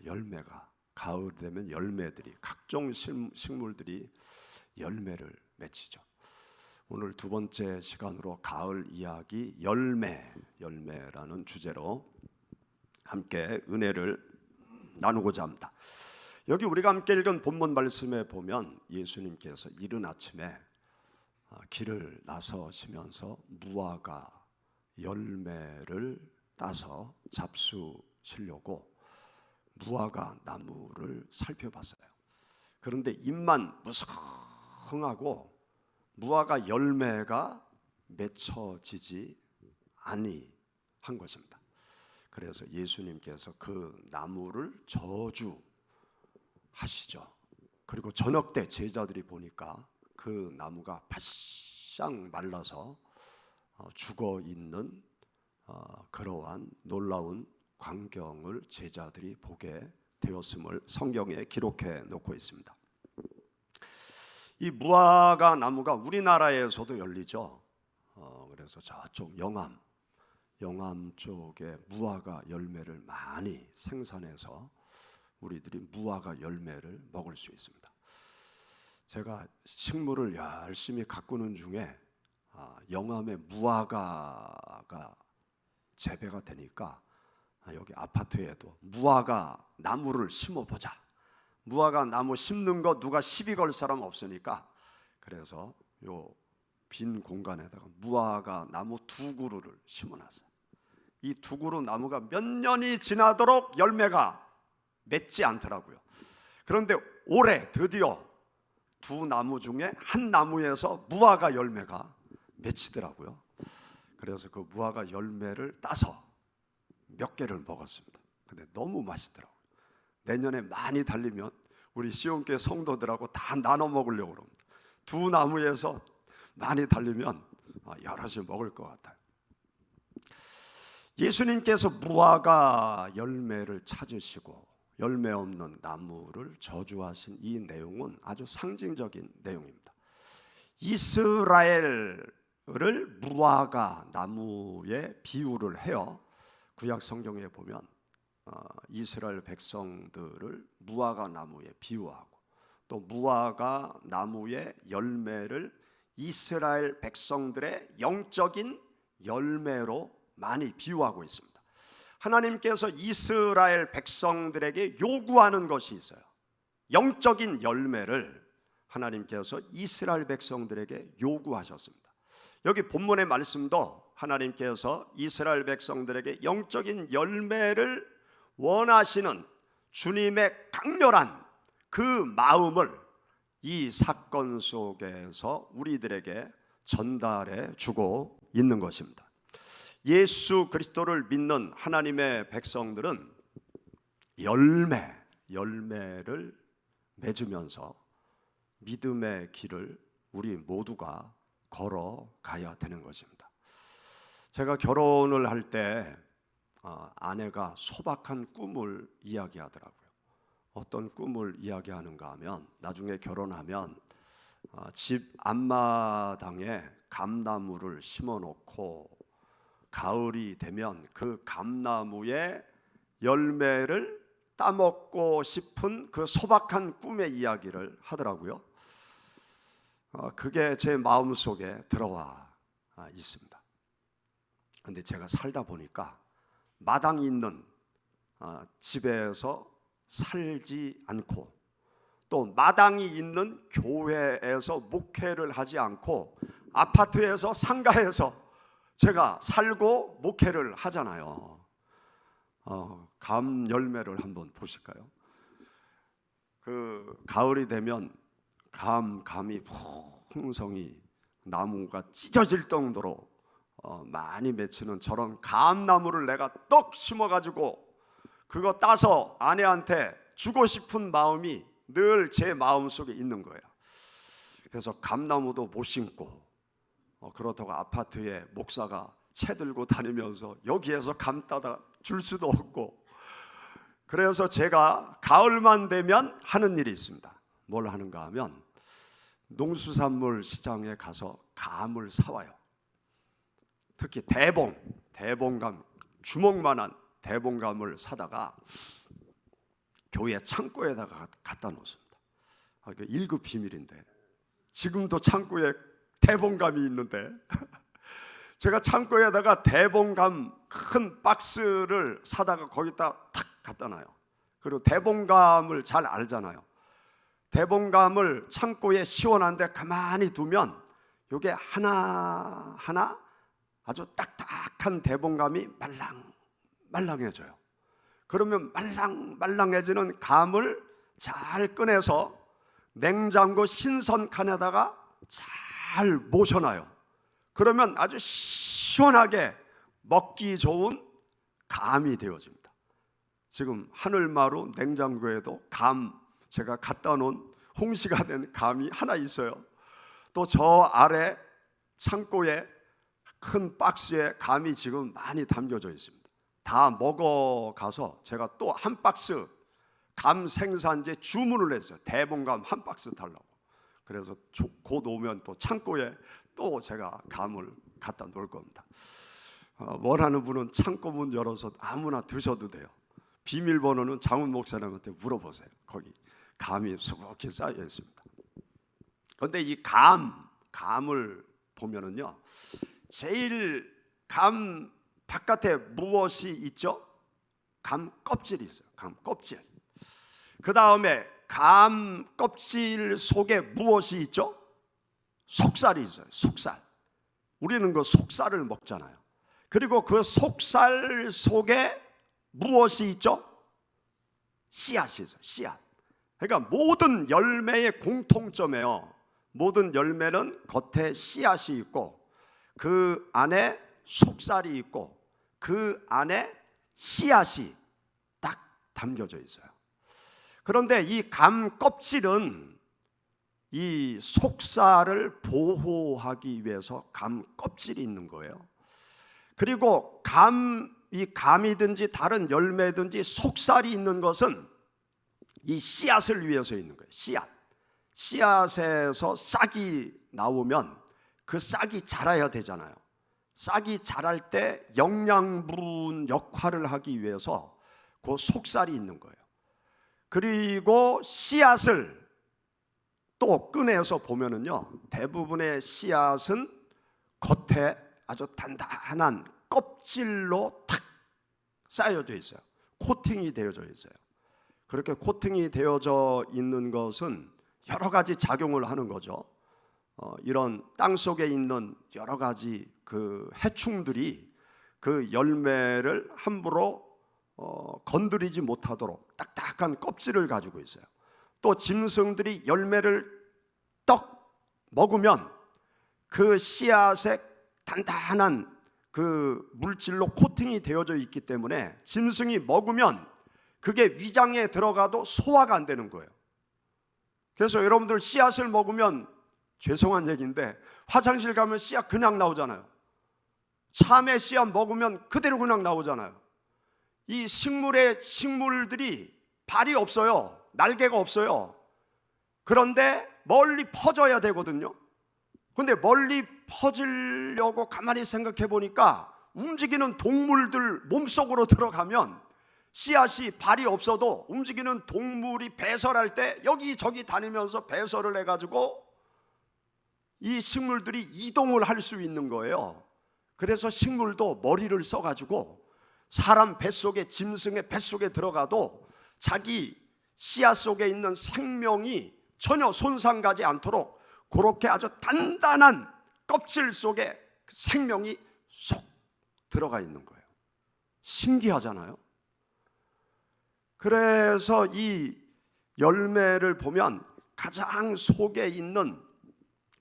열매가, 가을 되면 열매들이, 각종 식물들이 열매를 맺히죠. 오늘 두 번째 시간으로 가을 이야기 열매라는 주제로 함께 은혜를 나누고자 합니다. 여기 우리가 함께 읽은 본문 말씀에 보면 예수님께서 이른 아침에 길을 나서시면서 무화과 열매를 따서 잡수시려고 무화과 나무를 살펴봤어요. 그런데 잎만 무성하고 무화과 열매가 맺혀지지 아니한 것입니다. 그래서 예수님께서 그 나무를 저주하시죠. 그리고 저녁 때 제자들이 보니까 그 나무가 바싹 말라서 죽어 있는 그러한 놀라운 광경을 제자들이 보게 되었음을 성경에 기록해 놓고 있습니다. 이 무화과 나무가 우리나라에서도 열리죠. 그래서 저쪽 영암 쪽에 무화과 열매를 많이 생산해서 우리들이 무화과 열매를 먹을 수 있습니다. 제가 식물을 열심히 가꾸는 중에 영암에 무화과가 재배가 되니까 여기 아파트에도 무화과 나무를 심어보자. 무화과 나무 심는 거 누가 시비 걸 사람 없으니까 그래서 요 빈 공간에다가 무화과 나무 2그루를 심어놨어요. 이 2그루 나무가 몇 년이 지나도록 열매가 맺지 않더라고요. 그런데 올해 드디어 2 나무 중에 한 나무에서 무화과 열매가 맺히더라고요. 그래서 그 무화과 열매를 따서 몇 개를 먹었습니다. 근데 너무 맛있더라고요. 내년에 많이 달리면 우리 시온교회 성도들하고 다 나눠 먹으려고 합니다. 2 나무에서 많이 달리면 여럿이 먹을 것 같아요. 예수님께서 무화과 열매를 찾으시고 열매 없는 나무를 저주하신 이 내용은 아주 상징적인 내용입니다. 이스라엘을 무화과 나무에 비유를 해요. 구약 성경에 보면 이스라엘 백성들을 무화과 나무에 비유하고 또 무화과 나무의 열매를 이스라엘 백성들의 영적인 열매로 많이 비유하고 있습니다. 하나님께서 이스라엘 백성들에게 요구하는 것이 있어요. 영적인 열매를 하나님께서 이스라엘 백성들에게 요구하셨습니다. 여기 본문의 말씀도 하나님께서 이스라엘 백성들에게 영적인 열매를 원하시는 주님의 강렬한 그 마음을 이 사건 속에서 우리들에게 전달해 주고 있는 것입니다. 예수 그리스도를 믿는 하나님의 백성들은 열매를 맺으면서 믿음의 길을 우리 모두가 걸어가야 되는 것입니다. 제가 결혼을 할 때 아내가 소박한 꿈을 이야기하더라고요. 어떤 꿈을 이야기하는가 하면 나중에 결혼하면 집 앞마당에 감나무를 심어놓고 가을이 되면 그 감나무의 열매를 따먹고 싶은 그 소박한 꿈의 이야기를 하더라고요. 그게 제 마음속에 들어와 있습니다. 그런데 제가 살다 보니까 마당이 있는 집에서 살지 않고 또 마당이 있는 교회에서 목회를 하지 않고 아파트에서 상가에서 제가 살고 목회를 하잖아요. 감 열매를 한번 보실까요? 그 가을이 되면 감이 풍성히 나무가 찢어질 정도로 많이 맺히는 저런 감나무를 내가 떡 심어가지고 그거 따서 아내한테 주고 싶은 마음이 늘 제 마음속에 있는 거예요. 그래서 감나무도 못 심고 그렇다고 아파트에 목사가 채 들고 다니면서 여기에서 감 따다 줄 수도 없고 그래서 제가 가을만 되면 하는 일이 있습니다. 뭘 하는가 하면 농수산물 시장에 가서 감을 사와요. 특히 대봉감, 주먹만한 대봉감을 사다가 교회 창고에다가 갖다 놓습니다. 이게 1급 비밀인데, 지금도 창고에 대봉감이 있는데 제가 창고에다가 대봉감 큰 박스를 사다가 거기다 탁 갖다 놔요. 그리고 대봉감을 잘 알잖아요. 대봉감을 창고에 시원한데 가만히 두면 이게 하나하나 아주 딱딱한 대봉감이 말랑해져요. 그러면 말랑해지는 감을 잘 꺼내서 냉장고 신선 칸에다가 잘 모셔놔요. 그러면 아주 시원하게 먹기 좋은 감이 되어집니다. 지금 하늘마루 냉장고에도 제가 갖다 놓은 홍시가 된 감이 하나 있어요. 또 저 아래 창고에 큰 박스에 감이 지금 많이 담겨져 있습니다. 다 먹어가서 제가 또 한 박스 감 생산지에 주문을 했어요. 대봉감 한 박스 달라고. 그래서 곧 오면 또 창고에 또 제가 감을 갖다 놓을 겁니다. 원하는 분은 창고 문 열어서 아무나 드셔도 돼요. 비밀번호는 장훈 목사님한테 물어보세요. 거기 감이 수북히 쌓여 있습니다. 그런데 이 감을 보면은요, 제일 감 바깥에 무엇이 있죠? 감 껍질이 있어요. 감 껍질. 그 다음에 감 껍질 속에 무엇이 있죠? 속살이 있어요. 속살. 우리는 그 속살을 먹잖아요. 그리고 그 속살 속에 무엇이 있죠? 씨앗이 있어요. 씨앗. 그러니까 모든 열매의 공통점이에요. 모든 열매는 겉에 씨앗이 있고 그 안에 속살이 있고 그 안에 씨앗이 딱 담겨져 있어요. 그런데 이 감 껍질은 이 속살을 보호하기 위해서 감 껍질이 있는 거예요. 그리고 이 감이든지 다른 열매든지 속살이 있는 것은 이 씨앗을 위해서 있는 거예요. 씨앗에서 싹이 나오면 그 싹이 자라야 되잖아요. 싹이 자랄 때 영양분 역할을 하기 위해서 그 속살이 있는 거예요. 그리고 씨앗을 또 꺼내서 보면은요, 대부분의 씨앗은 겉에 아주 단단한 껍질로 탁 쌓여져 있어요. 코팅이 되어져 있어요. 그렇게 코팅이 되어져 있는 것은 여러 가지 작용을 하는 거죠. 이런 땅 속에 있는 여러 가지 그 해충들이 그 열매를 함부로 건드리지 못하도록 딱딱한 껍질을 가지고 있어요. 또 짐승들이 열매를 떡 먹으면 그 씨앗에 단단한 그 물질로 코팅이 되어져 있기 때문에 짐승이 먹으면 그게 위장에 들어가도 소화가 안 되는 거예요. 그래서 여러분들 씨앗을 먹으면, 죄송한 얘기인데 화장실 가면 씨앗 그냥 나오잖아요. 참외 씨앗 먹으면 그대로 그냥 나오잖아요. 이 식물들이 발이 없어요. 날개가 없어요. 그런데 멀리 퍼져야 되거든요. 그런데 멀리 퍼지려고 가만히 생각해 보니까 움직이는 동물들 몸속으로 들어가면 씨앗이 발이 없어도 움직이는 동물이 배설할 때 여기저기 다니면서 배설을 해가지고 이 식물들이 이동을 할 수 있는 거예요. 그래서 식물도 머리를 써가지고 사람 뱃속에, 짐승의 뱃속에 들어가도 자기 씨앗 속에 있는 생명이 전혀 손상가지 않도록 그렇게 아주 단단한 껍질 속에 생명이 쏙 들어가 있는 거예요. 신기하잖아요. 그래서 이 열매를 보면 가장 속에 있는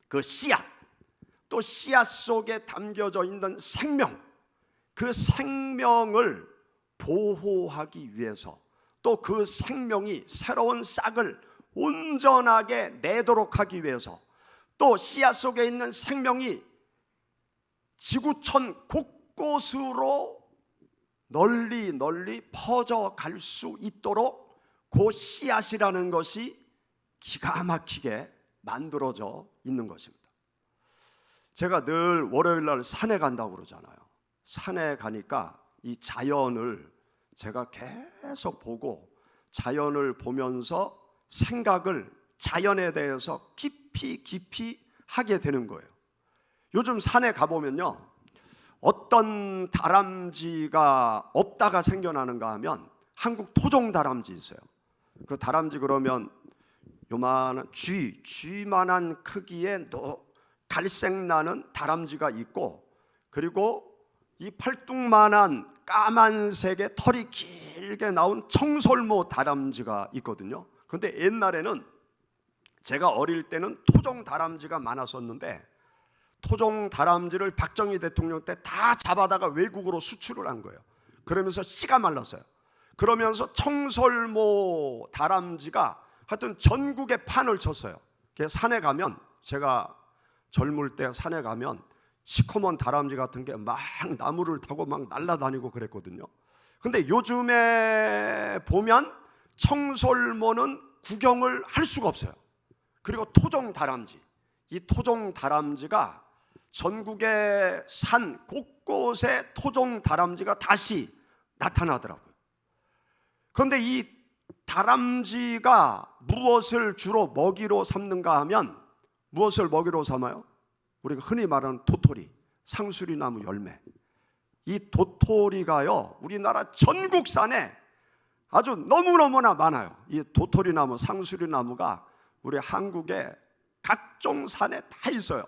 그 씨앗, 또 씨앗 속에 담겨져 있는 생명, 그 생명을 보호하기 위해서, 또 그 생명이 새로운 싹을 온전하게 내도록 하기 위해서, 또 씨앗 속에 있는 생명이 지구촌 곳곳으로 널리 퍼져갈 수 있도록 그 씨앗이라는 것이 기가 막히게 만들어져 있는 것입니다. 제가 늘 월요일 날 산에 간다고 그러잖아요. 산에 가니까 이 자연을 제가 계속 보고 자연을 보면서 생각을 자연에 대해서 깊이 하게 되는 거예요. 요즘 산에 가보면요, 어떤 다람쥐가 없다가 생겨나는가 하면 한국 토종 다람쥐 있어요. 그 다람쥐 그러면 요만한 쥐만한 크기의 갈색 나는 다람쥐가 있고, 그리고 이 팔뚝만한 까만색의 털이 길게 나온 청설모 다람쥐가 있거든요. 근데 옛날에는, 제가 어릴 때는 토종 다람쥐가 많았었는데, 토종 다람쥐를 박정희 대통령 때 다 잡아다가 외국으로 수출을 한 거예요. 그러면서 씨가 말랐어요. 그러면서 청설모 다람쥐가 하여튼 전국에 판을 쳤어요. 산에 가면, 제가 젊을 때 산에 가면 시커먼 다람쥐 같은 게 막 나무를 타고 막 날아다니고 그랬거든요. 근데 요즘에 보면 청설모는 구경을 할 수가 없어요. 그리고 토종 다람쥐, 이 토종 다람쥐가 전국의 산 곳곳에 토종 다람쥐가 다시 나타나더라고요. 그런데 이 다람쥐가 무엇을 주로 먹이로 삼는가 하면, 무엇을 먹이로 삼아요? 우리가 흔히 말하는 도토리, 상수리나무 열매. 이 도토리가요, 우리나라 전국 산에 아주 너무너무나 많아요. 이 도토리나무, 상수리나무가 우리 한국의 각종 산에 다 있어요.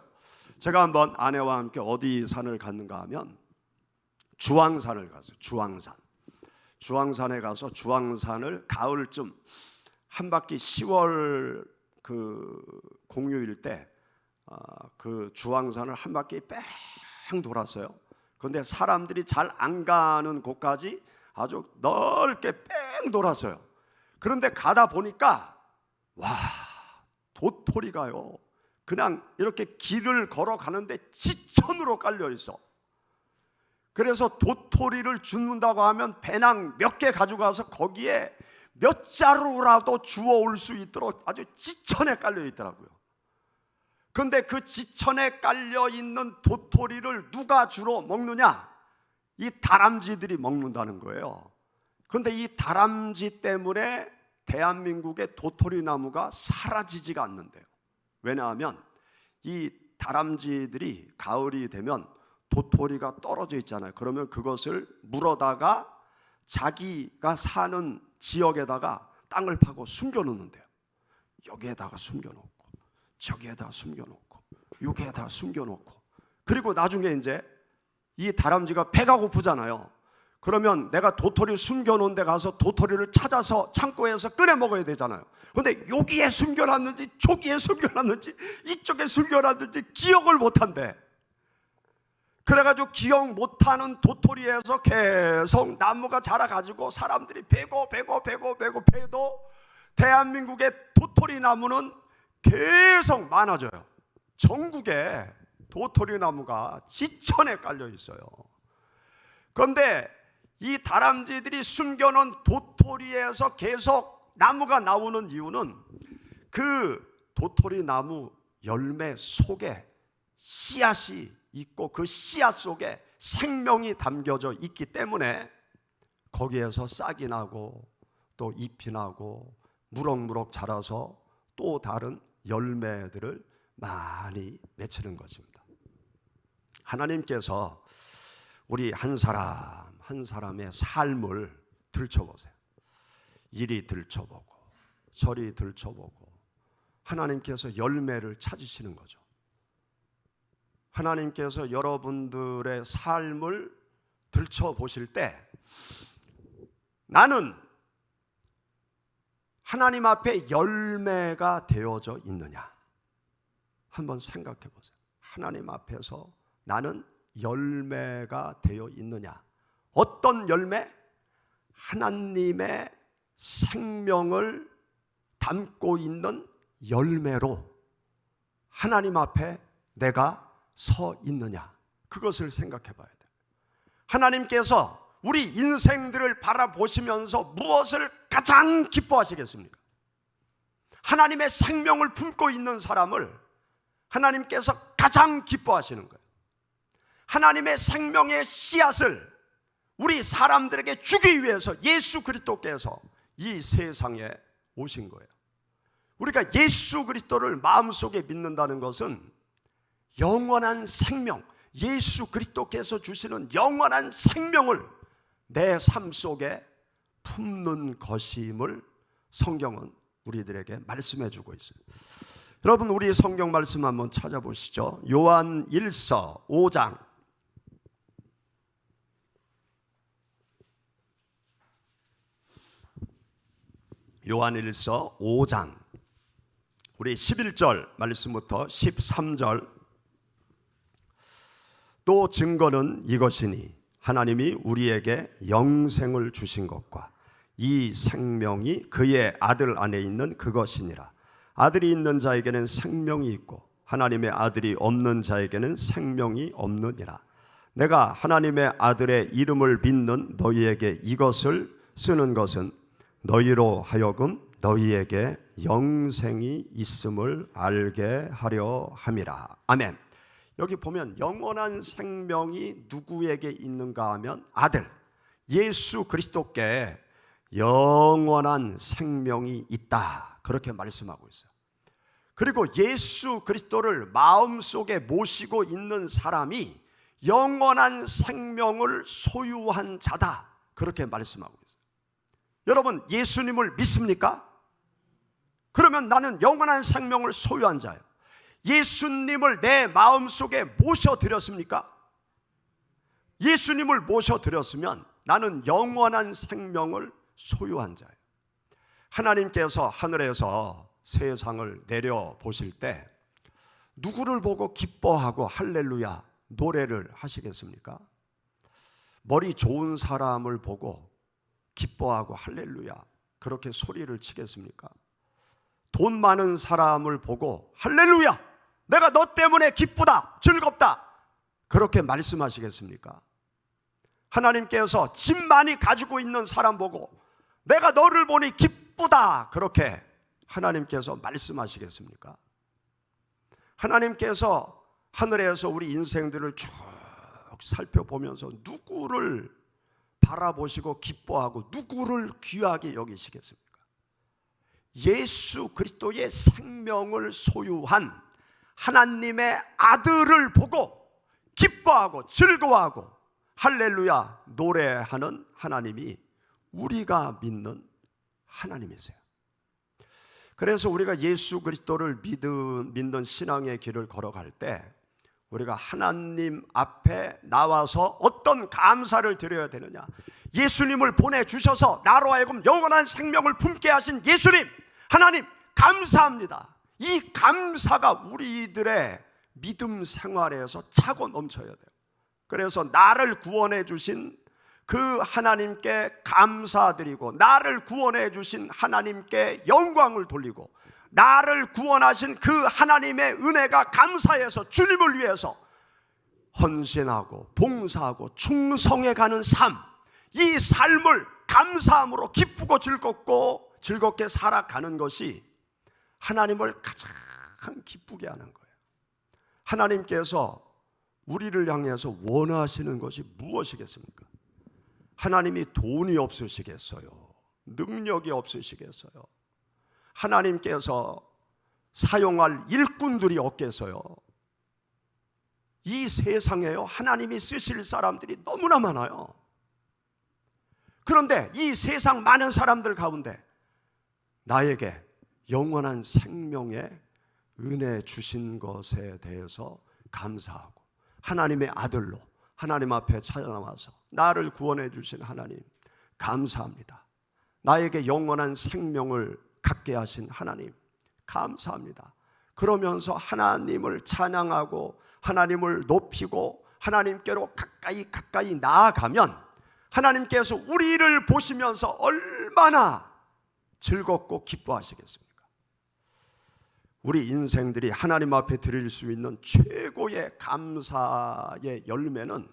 제가 한번 아내와 함께 어디 산을 갔는가 하면 주황산을 갔어요. 주황산에 가서 주황산을 가을쯤 한 바퀴 10월 그 공휴일 때 그 주황산을 한 바퀴 뺑 돌았어요. 그런데 사람들이 잘 안 가는 곳까지 아주 넓게 뺑 돌았어요. 그런데 가다 보니까 와, 도토리가요, 그냥 이렇게 길을 걸어가는데 지천으로 깔려 있어. 그래서 도토리를 줍는다고 하면 배낭 몇 개 가져가서 거기에 몇 자루라도 주워올 수 있도록 아주 지천에 깔려 있더라고요. 그런데 그 지천에 깔려 있는 도토리를 누가 주로 먹느냐? 이 다람쥐들이 먹는다는 거예요. 그런데 이 다람쥐 때문에 대한민국의 도토리 나무가 사라지지가 않는데요. 왜냐하면 이 다람쥐들이 가을이 되면 도토리가 떨어져 있잖아요. 그러면 그것을 물어다가 자기가 사는 지역에다가 땅을 파고 숨겨놓는데요. 여기에다가 숨겨놓고, 저기에다 숨겨놓고, 여기에다 숨겨놓고, 그리고 나중에 이제 이 다람쥐가 배가 고프잖아요. 그러면 내가 도토리 숨겨놓은 데 가서 도토리를 찾아서 창고에서 꺼내 먹어야 되잖아요. 그런데 여기에 숨겨놨는지 저기에 숨겨놨는지 이쪽에 숨겨놨는지 기억을 못한대. 그래가지고 기억 못하는 도토리에서 계속 나무가 자라가지고 사람들이 베고 베도 대한민국의 도토리 나무는 계속 많아져요. 전국에 도토리 나무가 지천에 깔려 있어요. 그런데 이 다람쥐들이 숨겨놓은 도토리에서 계속 나무가 나오는 이유는 그 도토리 나무 열매 속에 씨앗이 있고 그 씨앗 속에 생명이 담겨져 있기 때문에 거기에서 싹이 나고 또 잎이 나고 무럭무럭 자라서 또 다른 열매들을 많이 맺히는 것입니다. 하나님께서 우리 한 사람 한 사람의 삶을 들춰보세요. 이리 들춰보고 저리 들춰보고 하나님께서 열매를 찾으시는 거죠. 하나님께서 여러분들의 삶을 들춰보실 때 나는 하나님 앞에 열매가 되어져 있느냐 한번 생각해 보세요. 하나님 앞에서 나는 열매가 되어 있느냐. 어떤 열매? 하나님의 생명을 담고 있는 열매로 하나님 앞에 내가 서 있느냐. 그것을 생각해 봐야 돼요. 하나님께서 우리 인생들을 바라보시면서 무엇을 가장 기뻐하시겠습니까? 하나님의 생명을 품고 있는 사람을 하나님께서 가장 기뻐하시는 거예요. 하나님의 생명의 씨앗을 우리 사람들에게 주기 위해서 예수 그리스도께서 이 세상에 오신 거예요. 우리가 예수 그리스도를 마음속에 믿는다는 것은 영원한 생명, 예수 그리스도께서 주시는 영원한 생명을 내 삶 속에 품는 것임을 성경은 우리들에게 말씀해 주고 있어요. 여러분, 우리 성경 말씀 한번 찾아보시죠. 요한 1서 5장. 요한 1서 5장. 우리 11절 말씀부터 13절. 또 증거는 이것이니 하나님이 우리에게 영생을 주신 것과 이 생명이 그의 아들 안에 있는 그것이니라. 아들이 있는 자에게는 생명이 있고 하나님의 아들이 없는 자에게는 생명이 없느니라. 내가 하나님의 아들의 이름을 믿는 너희에게 이것을 쓰는 것은 너희로 하여금 너희에게 영생이 있음을 알게 하려 함이라. 아멘. 여기 보면 영원한 생명이 누구에게 있는가 하면 아들 예수 그리스도께 영원한 생명이 있다, 그렇게 말씀하고 있어요. 그리고 예수 그리스도를 마음속에 모시고 있는 사람이 영원한 생명을 소유한 자다, 그렇게 말씀하고 있어요. 여러분, 예수님을 믿습니까? 그러면 나는 영원한 생명을 소유한 자예요. 예수님을 내 마음속에 모셔드렸습니까? 예수님을 모셔드렸으면 나는 영원한 생명을 소유한 자예요. 하나님께서 하늘에서 세상을 내려보실 때 누구를 보고 기뻐하고 할렐루야 노래를 하시겠습니까? 머리 좋은 사람을 보고 기뻐하고 할렐루야 그렇게 소리를 치겠습니까? 돈 많은 사람을 보고 할렐루야 내가 너 때문에 기쁘다 즐겁다 그렇게 말씀하시겠습니까? 하나님께서 집 많이 가지고 있는 사람 보고 내가 너를 보니 기쁘다 그렇게 하나님께서 말씀하시겠습니까? 하나님께서 하늘에서 우리 인생들을 쭉 살펴보면서 누구를 바라보시고 기뻐하고 누구를 귀하게 여기시겠습니까? 예수 그리스도의 생명을 소유한 하나님의 아들을 보고 기뻐하고 즐거워하고 할렐루야 노래하는 하나님이 우리가 믿는 하나님이세요. 그래서 우리가 예수 그리스도를 믿는 신앙의 길을 걸어갈 때 우리가 하나님 앞에 나와서 어떤 감사를 드려야 되느냐, 예수님을 보내주셔서 나로 하여금 영원한 생명을 품게 하신 예수님 하나님 감사합니다. 이 감사가 우리들의 믿음 생활에서 차고 넘쳐야 돼요. 그래서 나를 구원해 주신 그 하나님께 감사드리고 나를 구원해 주신 하나님께 영광을 돌리고 나를 구원하신 그 하나님의 은혜가 감사해서 주님을 위해서 헌신하고 봉사하고 충성해가는 삶, 이 삶을 감사함으로 기쁘고 즐겁게 살아가는 것이 하나님을 가장 기쁘게 하는 거예요. 하나님께서 우리를 향해서 원하시는 것이 무엇이겠습니까? 하나님이 돈이 없으시겠어요? 능력이 없으시겠어요? 하나님께서 사용할 일꾼들이 없겠어요? 이 세상에요 하나님이 쓰실 사람들이 너무나 많아요. 그런데 이 세상 많은 사람들 가운데 나에게 영원한 생명의 은혜 주신 것에 대해서 감사하고 하나님의 아들로 하나님 앞에 찾아나와서 나를 구원해 주신 하나님 감사합니다. 나에게 영원한 생명을 갖게 하신 하나님 감사합니다. 그러면서 하나님을 찬양하고 하나님을 높이고 하나님께로 가까이 나아가면 하나님께서 우리를 보시면서 얼마나 즐겁고 기뻐하시겠습니까? 우리 인생들이 하나님 앞에 드릴 수 있는 최고의 감사의 열매는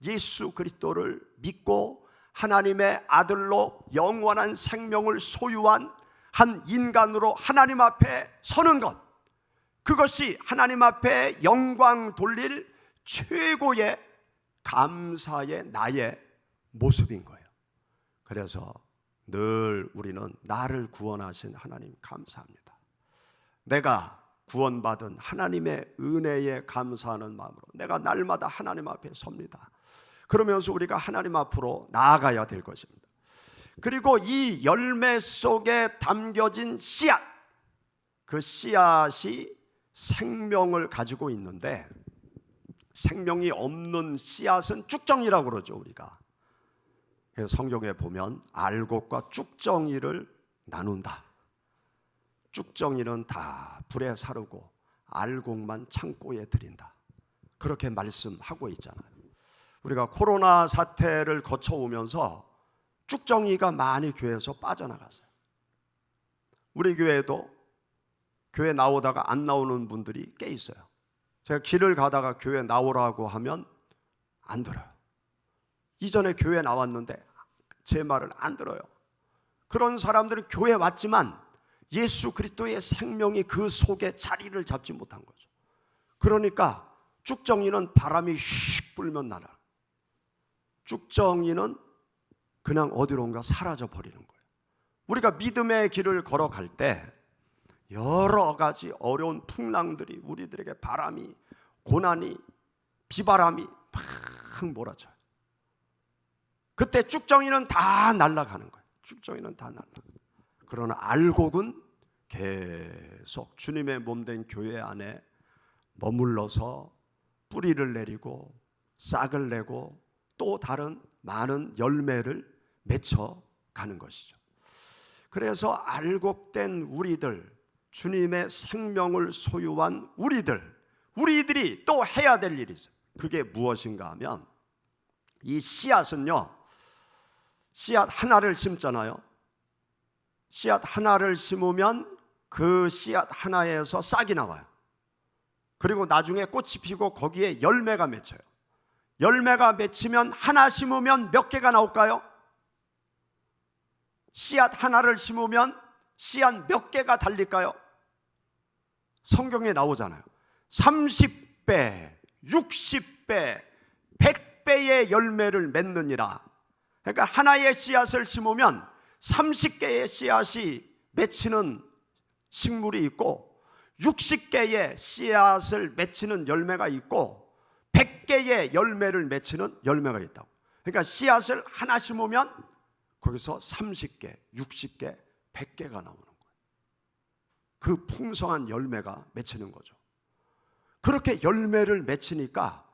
예수 그리스도를 믿고 하나님의 아들로 영원한 생명을 소유한 한 인간으로 하나님 앞에 서는 것, 그것이 하나님 앞에 영광 돌릴 최고의 감사의 나의 모습인 거예요. 그래서 늘 우리는 나를 구원하신 하나님 감사합니다. 내가 구원받은 하나님의 은혜에 감사하는 마음으로 내가 날마다 하나님 앞에 섭니다. 그러면서 우리가 하나님 앞으로 나아가야 될 것입니다. 그리고 이 열매 속에 담겨진 씨앗, 그 씨앗이 생명을 가지고 있는데, 생명이 없는 씨앗은 쭉정이라고 그러죠, 우리가. 그래서 성경에 보면 알곡과 쭉정이를 나눈다. 쭉정이는 다 불에 사르고 알곡만 창고에 들인다. 그렇게 말씀하고 있잖아요. 우리가 코로나 사태를 거쳐오면서 쭉정이가 많이 교회에서 빠져나갔어요. 우리 교회도 교회 나오다가 안 나오는 분들이 꽤 있어요. 제가 길을 가다가 교회 나오라고 하면 안 들어요. 이전에 교회 나왔는데 제 말을 안 들어요. 그런 사람들은 교회 왔지만 예수 그리스도의 생명이 그 속에 자리를 잡지 못한 거죠. 그러니까 쭉정이는 바람이 휙 불면 날아. 쭉정이는 그냥 어디론가 사라져 버리는 거예요. 우리가 믿음의 길을 걸어갈 때 여러 가지 어려운 풍랑들이 우리들에게 바람이, 고난이, 비바람이 막 몰아쳐요. 그때 쭉정이는 다 날아가는 거예요. 쭉정이는 다 날아가요. 그러나 알곡은 계속 주님의 몸된 교회 안에 머물러서 뿌리를 내리고 싹을 내고 또 다른 많은 열매를 맺혀가는 것이죠. 그래서 알곡된 우리들, 주님의 생명을 소유한 우리들이 또 해야 될 일이 있어요. 그게 무엇인가 하면, 이 씨앗은요, 씨앗 하나를 심잖아요. 씨앗 하나를 심으면 그 씨앗 하나에서 싹이 나와요. 그리고 나중에 꽃이 피고 거기에 열매가 맺혀요. 열매가 맺히면 하나 심으면 몇 개가 나올까요? 씨앗 하나를 심으면 씨앗 몇 개가 달릴까요? 성경에 나오잖아요. 30배, 60배, 100배의 열매를 맺느니라. 그러니까 하나의 씨앗을 심으면 30개의 씨앗이 맺히는 식물이 있고, 60개의 씨앗을 맺히는 열매가 있고, 100개의 열매를 맺히는 열매가 있다고. 그러니까 씨앗을 하나 심으면 거기서 30개, 60개, 100개가 나오는 거예요. 그 풍성한 열매가 맺히는 거죠. 그렇게 열매를 맺히니까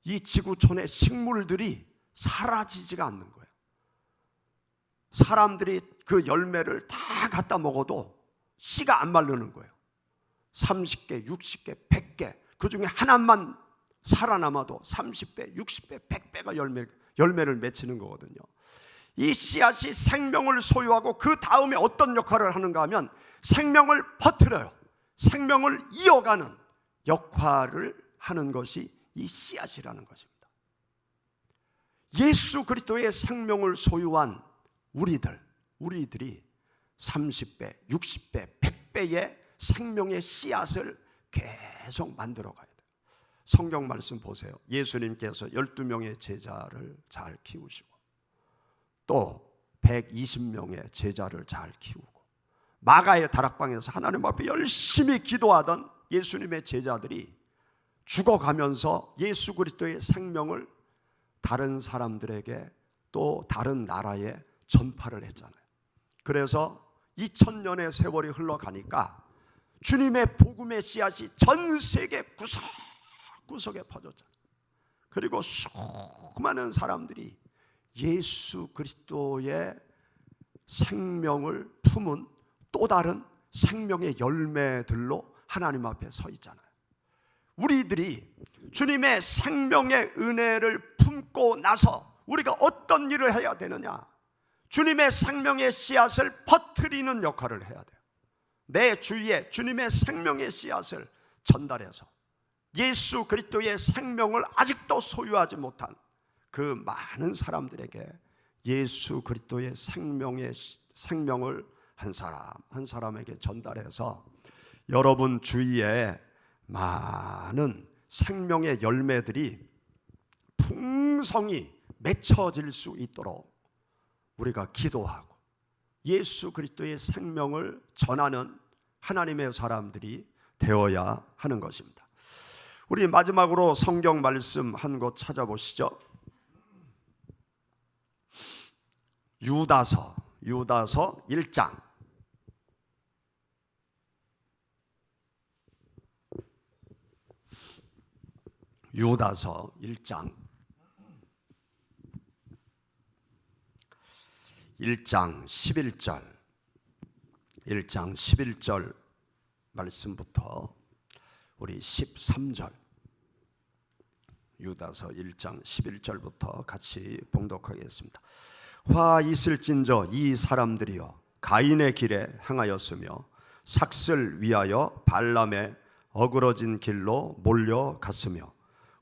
이 지구촌의 식물들이 사라지지가 않는 거예요. 사람들이 그 열매를 다 갖다 먹어도 씨가 안 마르는 거예요. 30개, 60개, 100개, 그 중에 하나만 살아남아도 30배, 60배, 100배가 열매를 맺히는 거거든요. 이 씨앗이 생명을 소유하고 그 다음에 어떤 역할을 하는가 하면 생명을 퍼뜨려요. 생명을 이어가는 역할을 하는 것이 이 씨앗이라는 것입니다. 예수 그리스도의 생명을 소유한 우리들이 30배, 60배, 100배의 생명의 씨앗을 계속 만들어 가야 돼요. 성경 말씀 보세요. 예수님께서 12명의 제자를 잘 키우시고 또 120명의 제자를 잘 키우고 마가의 다락방에서 하나님 앞에 열심히 기도하던 예수님의 제자들이 죽어가면서 예수 그리스도의 생명을 다른 사람들에게 또 다른 나라에 전파를 했잖아요. 그래서 2000년의 세월이 흘러가니까 주님의 복음의 씨앗이 전 세계 구석구석에 퍼졌잖아요. 그리고 수많은 사람들이 예수 그리스도의 생명을 품은 또 다른 생명의 열매들로 하나님 앞에 서 있잖아요. 우리들이 주님의 생명의 은혜를 품고 나서 우리가 어떤 일을 해야 되느냐? 주님의 생명의 씨앗을 퍼뜨리는 역할을 해야 돼요. 내 주위에 주님의 생명의 씨앗을 전달해서 예수 그리스도의 생명을 아직도 소유하지 못한 그 많은 사람들에게 예수 그리스도의 생명을 한 사람 한 사람에게 전달해서 여러분 주위에 많은 생명의 열매들이 풍성히 맺혀질 수 있도록 우리가 기도하고 예수 그리스도의 생명을 전하는 하나님의 사람들이 되어야 하는 것입니다. 우리 마지막으로 성경 말씀 한 곳 찾아보시죠. 유다서 1장. 유다서 1장 11절 11절 말씀부터 우리 13절, 유다서 1장 11절부터 같이 봉독하겠습니다. 화 있을진저 이 사람들이여 가인의 길에 행하였으며 삭슬 위하여 발람의 어그러진 길로 몰려갔으며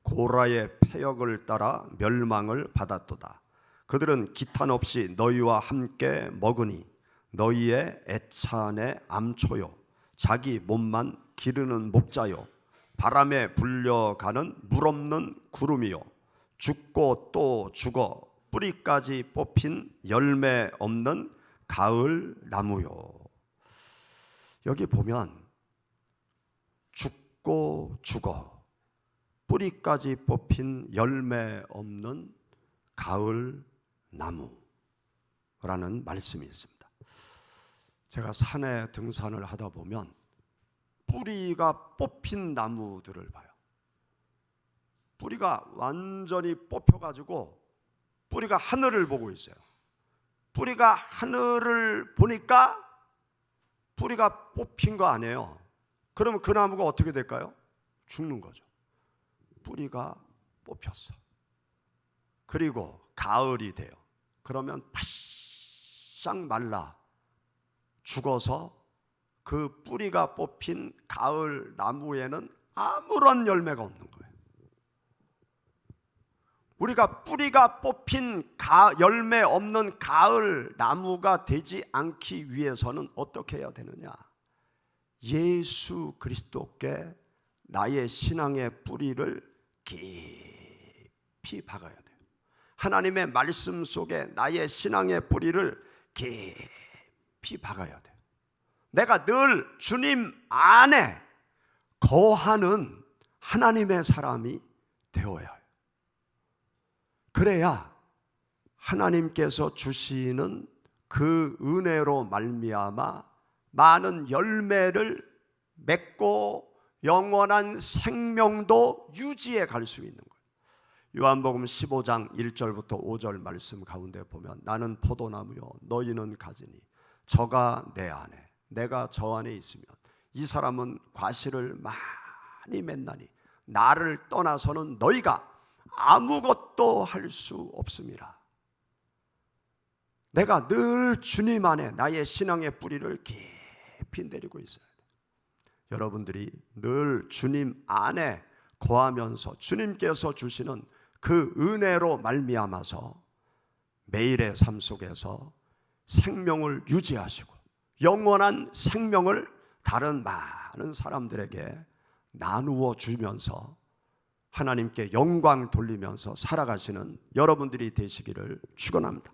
고라의 패역을 따라 멸망을 받았도다. 그들은 기탄 없이 너희와 함께 먹으니 너희의 애찬의 암초요 자기 몸만 기르는 목자요 바람에 불려가는 물 없는 구름이요 죽고 또 죽어 뿌리까지 뽑힌 열매 없는 가을 나무요. 여기 보면 죽고 죽어 뿌리까지 뽑힌 열매 없는 가을 나무라는 말씀이 있습니다. 제가 산에 등산을 하다 보면 뿌리가 뽑힌 나무들을 봐요. 뿌리가 완전히 뽑혀가지고 뿌리가 하늘을 보고 있어요. 뿌리가 하늘을 보니까 뿌리가 뽑힌 거 아니에요. 그러면 그 나무가 어떻게 될까요? 죽는 거죠. 뿌리가 뽑혔어. 그리고 가을이 돼요. 그러면 바싹 말라 죽어서 그 뿌리가 뽑힌 가을 나무에는 아무런 열매가 없는 거예요. 우리가 뿌리가 뽑힌 열매 없는 가을 나무가 되지 않기 위해서는 어떻게 해야 되느냐? 예수 그리스도께 나의 신앙의 뿌리를 깊이 박아야 돼요. 하나님의 말씀 속에 나의 신앙의 뿌리를 깊이 박아야 돼요. 내가 늘 주님 안에 거하는 하나님의 사람이 되어야 해요. 그래야 하나님께서 주시는 그 은혜로 말미암아 많은 열매를 맺고 영원한 생명도 유지해 갈 수 있는 거예요. 요한복음 15장 1절부터 5절 말씀 가운데 보면 나는 포도나무요 너희는 가지니 저가 내 안에 내가 저 안에 있으면 이 사람은 과실을 많이 맺나니 나를 떠나서는 너희가 아무것도 할 수 없습니다. 내가 늘 주님 안에 나의 신앙의 뿌리를 깊이 내리고 있어야 돼요. 여러분들이 늘 주님 안에 거하면서 주님께서 주시는 그 은혜로 말미암아서 매일의 삶 속에서 생명을 유지하시고 영원한 생명을 다른 많은 사람들에게 나누어 주면서 하나님께 영광 돌리면서 살아가시는 여러분들이 되시기를 축원합니다.